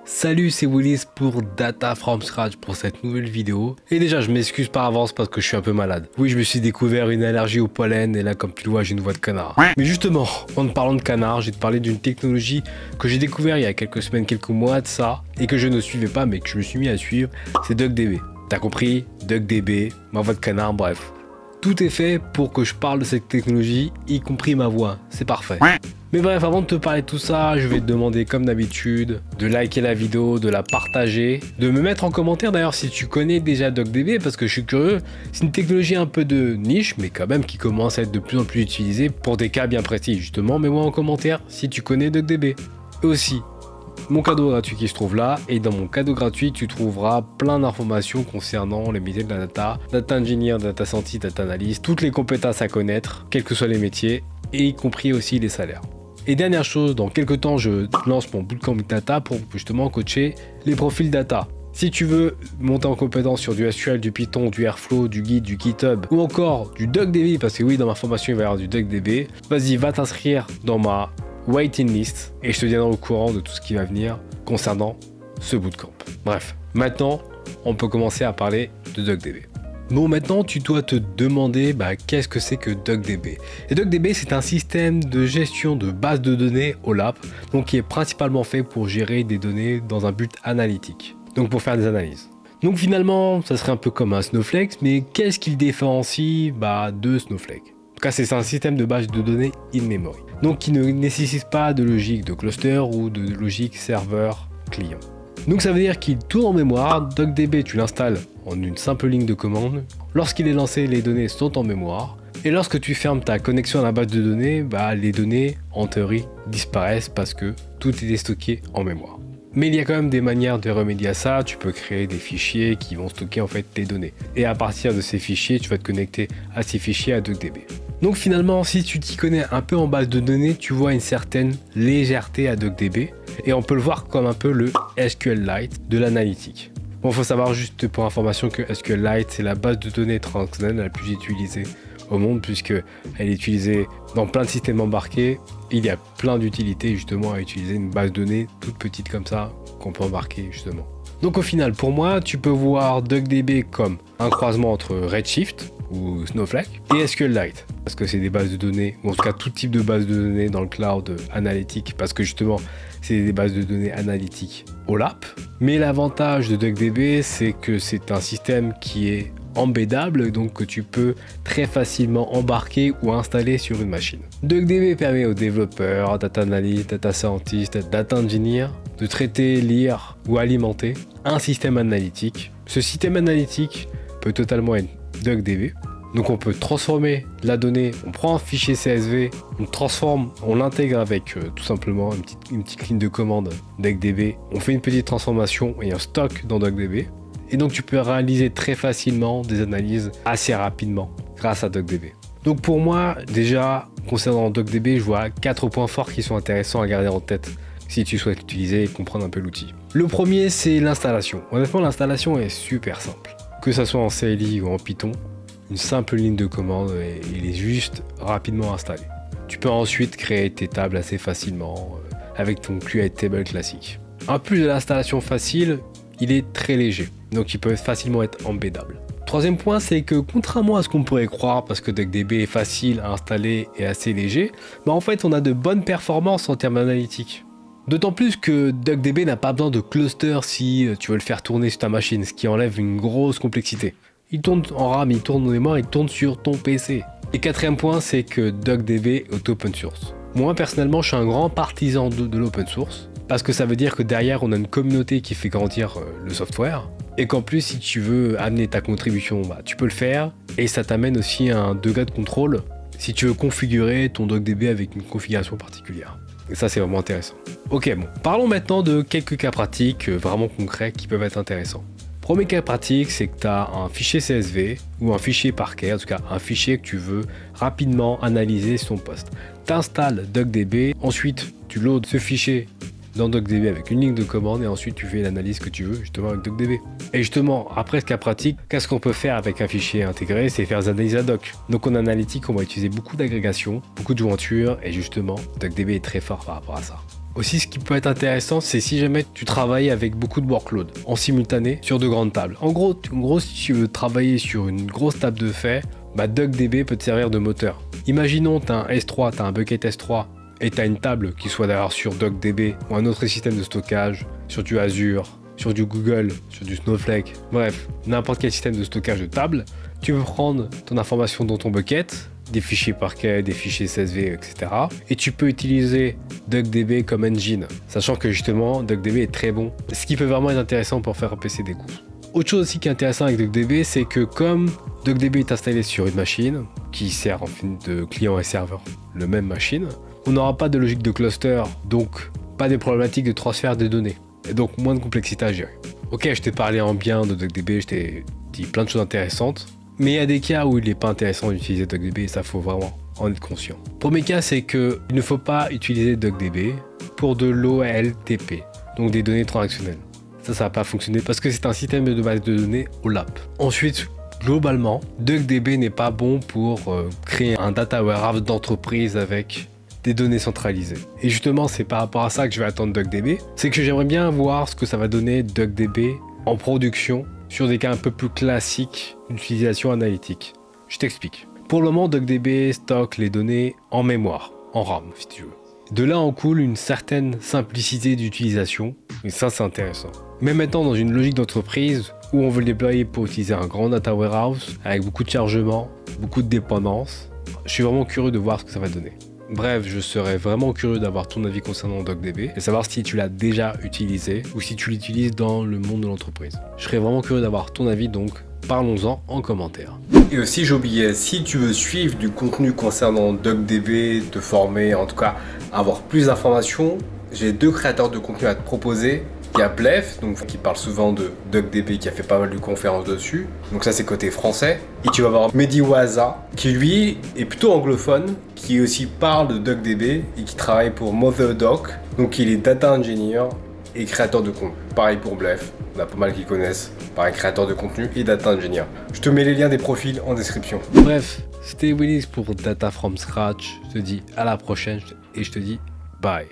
Salut, c'est Willis pour Data from Scratch pour cette nouvelle vidéo. Et déjà, je m'excuse par avance parce que je suis un peu malade. Oui, je me suis découvert une allergie au pollen et là, comme tu le vois, j'ai une voix de canard. Mais justement, en parlant de canard, je vais te parler d'une technologie que j'ai découvert il y a quelques semaines, quelques mois de ça, et que je ne suivais pas, mais que je me suis mis à suivre, c'est DuckDB. T'as compris? DuckDB, ma voix de canard, bref. Tout est fait pour que je parle de cette technologie, y compris ma voix. C'est parfait. Mais bref, avant de te parler de tout ça, je vais te demander comme d'habitude de liker la vidéo, de la partager, de me mettre en commentaire d'ailleurs si tu connais déjà DuckDB parce que je suis curieux. C'est une technologie un peu de niche, mais quand même qui commence à être de plus en plus utilisée pour des cas bien précis. Justement, mets-moi en commentaire si tu connais DuckDB. Et aussi, mon cadeau gratuit qui se trouve là, et dans mon cadeau gratuit tu trouveras plein d'informations concernant les métiers de la data engineer, data scientist, data analyst, toutes les compétences à connaître, quels que soient les métiers, et y compris aussi les salaires. Et dernière chose, dans quelques temps je lance mon bootcamp data pour justement coacher les profils data. Si tu veux monter en compétence sur du SQL, du Python, du Airflow, du Git, du GitHub ou encore du DuckDB, parce que oui, dans ma formation il va y avoir du DuckDB, vas-y, va t'inscrire dans ma waiting list et je te tiendrai au courant de tout ce qui va venir concernant ce bootcamp. Bref, maintenant on peut commencer à parler de DuckDB. Bon, maintenant tu dois te demander qu'est-ce que c'est que DuckDB. Et DuckDB, c'est un système de gestion de base de données OLAP, donc qui est principalement fait pour gérer des données dans un but analytique, donc pour faire des analyses. Donc finalement ça serait un peu comme un Snowflake, mais qu'est-ce qui le différencie de Snowflake? En tout cas, c'est un système de base de données in-memory, donc qui ne nécessite pas de logique de cluster ou de logique serveur client. Donc ça veut dire qu'il tourne en mémoire. DuckDB, tu l'installes en une simple ligne de commande. Lorsqu'il est lancé, les données sont en mémoire. Et lorsque tu fermes ta connexion à la base de données, les données, en théorie, disparaissent parce que tout est stocké en mémoire. Mais il y a quand même des manières de remédier à ça. Tu peux créer des fichiers qui vont stocker en fait tes données. Et à partir de ces fichiers, tu vas te connecter à ces fichiers à DuckDB. Donc finalement, si tu t'y connais un peu en base de données, tu vois une certaine légèreté à DuckDB. Et on peut le voir comme un peu le SQLite de l'analytique. Bon, faut savoir juste pour information que SQLite, c'est la base de données transactionnelle la plus utilisée au monde, puisqu'elle est utilisée dans plein de systèmes embarqués. Il y a plein d'utilités justement à utiliser une base de données toute petite comme ça qu'on peut embarquer justement. Donc au final, pour moi, tu peux voir DuckDB comme un croisement entre Redshift ou Snowflake et SQLite, parce que c'est des bases de données, ou en tout cas tout type de base de données dans le cloud analytique, parce que justement c'est des bases de données analytiques OLAP. Mais l'avantage de DuckDB, c'est que c'est un système qui est embeddable, donc que tu peux très facilement embarquer ou installer sur une machine. DuckDB permet aux développeurs, data analyst, data scientist, data engineer de traiter, lire ou alimenter un système analytique. Ce système analytique peut totalement être DuckDB. Donc on peut transformer la donnée, on prend un fichier CSV, on transforme, on l'intègre avec tout simplement une petite ligne de commande DuckDB, on fait une petite transformation et un stock dans DuckDB. Et donc tu peux réaliser très facilement des analyses assez rapidement grâce à DuckDB. Donc pour moi, déjà, concernant DuckDB, je vois 4 points forts qui sont intéressants à garder en tête si tu souhaites l'utiliser et comprendre un peu l'outil. Le premier, c'est l'installation. Honnêtement, l'installation est super simple. Que ça soit en CLI ou en Python, une simple ligne de commande et il est juste rapidement installé. Tu peux ensuite créer tes tables assez facilement avec ton Create Table classique. En plus de l'installation facile, il est très léger, donc il peut facilement être embeddable. Troisième point, c'est que contrairement à ce qu'on pourrait croire, parce que DuckDB est facile à installer et assez léger, en fait on a de bonnes performances en termes analytiques. D'autant plus que DuckDB n'a pas besoin de cluster si tu veux le faire tourner sur ta machine, ce qui enlève une grosse complexité. Il tourne en RAM, il tourne en mémoire, il tourne sur ton PC. Et quatrième point, c'est que DuckDB est open source. Moi personnellement, je suis un grand partisan de l'open source, parce que ça veut dire que derrière, on a une communauté qui fait grandir le software, et qu'en plus, si tu veux amener ta contribution, tu peux le faire, et ça t'amène aussi à un degré de contrôle si tu veux configurer ton DuckDB avec une configuration particulière. Et ça, c'est vraiment intéressant. Ok, bon, parlons maintenant de quelques cas pratiques vraiment concrets qui peuvent être intéressants. Premier cas pratique, c'est que tu as un fichier CSV ou un fichier Parquet, en tout cas un fichier que tu veux rapidement analyser sur ton poste. Tu installes DuckDB, ensuite tu loads ce fichier dans DuckDB avec une ligne de commande et ensuite tu fais l'analyse que tu veux justement avec DuckDB. Et justement, après ce cas pratique, qu'est-ce qu'on peut faire avec un fichier intégré? C'est faire des analyses ad hoc. Donc en analytique, on va utiliser beaucoup d'agrégation, beaucoup de jointures et justement, DuckDB est très fort par rapport à ça. Aussi, ce qui peut être intéressant, c'est si jamais tu travailles avec beaucoup de workload en simultané sur de grandes tables. En gros, si tu veux travailler sur une grosse table de fait, bah DuckDB peut te servir de moteur. Imaginons tu as un S3, tu as un bucket S3 et tu as une table qui soit d'ailleurs sur DuckDB ou un autre système de stockage, sur du Azure, sur du Google, sur du Snowflake, bref, n'importe quel système de stockage de table. Tu peux prendre ton information dans ton bucket, des fichiers Parquet, des fichiers CSV, etc. Et tu peux utiliser DuckDB comme engine, sachant que justement DuckDB est très bon, ce qui peut vraiment être intéressant pour faire baisser des coûts. Autre chose aussi qui est intéressant avec DuckDB, c'est que comme DuckDB est installé sur une machine, qui sert en fin de client et serveur, le même machine, on n'aura pas de logique de cluster, donc pas des problématiques de transfert des données, et donc moins de complexité à gérer. Ok, je t'ai parlé en bien de DuckDB, je t'ai dit plein de choses intéressantes, mais il y a des cas où il n'est pas intéressant d'utiliser DuckDB et ça faut vraiment en être conscient. Premier cas, c'est qu'il ne faut pas utiliser DuckDB pour de l'OLTP, donc des données transactionnelles. Ça va pas fonctionner parce que c'est un système de base de données OLAP. Ensuite, globalement, DuckDB n'est pas bon pour créer un data warehouse d'entreprise avec des données centralisées. Et justement, c'est par rapport à ça que je vais attendre DuckDB. C'est que j'aimerais bien voir ce que ça va donner DuckDB en production sur des cas un peu plus classiques d'utilisation analytique. Je t'explique. Pour le moment, DuckDB stocke les données en mémoire, en RAM si tu veux. De là en coule une certaine simplicité d'utilisation, et ça c'est intéressant. Mais maintenant dans une logique d'entreprise où on veut le déployer pour utiliser un grand data warehouse avec beaucoup de chargement, beaucoup de dépendance, je suis vraiment curieux de voir ce que ça va donner. Bref, je serais vraiment curieux d'avoir ton avis concernant DuckDB et savoir si tu l'as déjà utilisé ou si tu l'utilises dans le monde de l'entreprise. Je serais vraiment curieux d'avoir ton avis, donc parlons-en en commentaire. Et aussi j'oubliais, si tu veux suivre du contenu concernant DuckDB, te former, en tout cas avoir plus d'informations, j'ai 2 créateurs de contenu à te proposer. Il y a Blef, donc, qui parle souvent de DuckDB, qui a fait pas mal de conférences dessus. Donc ça c'est côté français. Et tu vas avoir Mehdi Ouaza, qui lui est plutôt anglophone, qui aussi parle de DuckDB et qui travaille pour MotherDoc. Donc il est data engineer et créateur de contenu. Pareil pour Blef, on a pas mal qui connaissent. Pareil, créateur de contenu et data engineer. Je te mets les liens des profils en description. Bref, c'était Willis pour Data from Scratch. Je te dis à la prochaine et je te dis bye.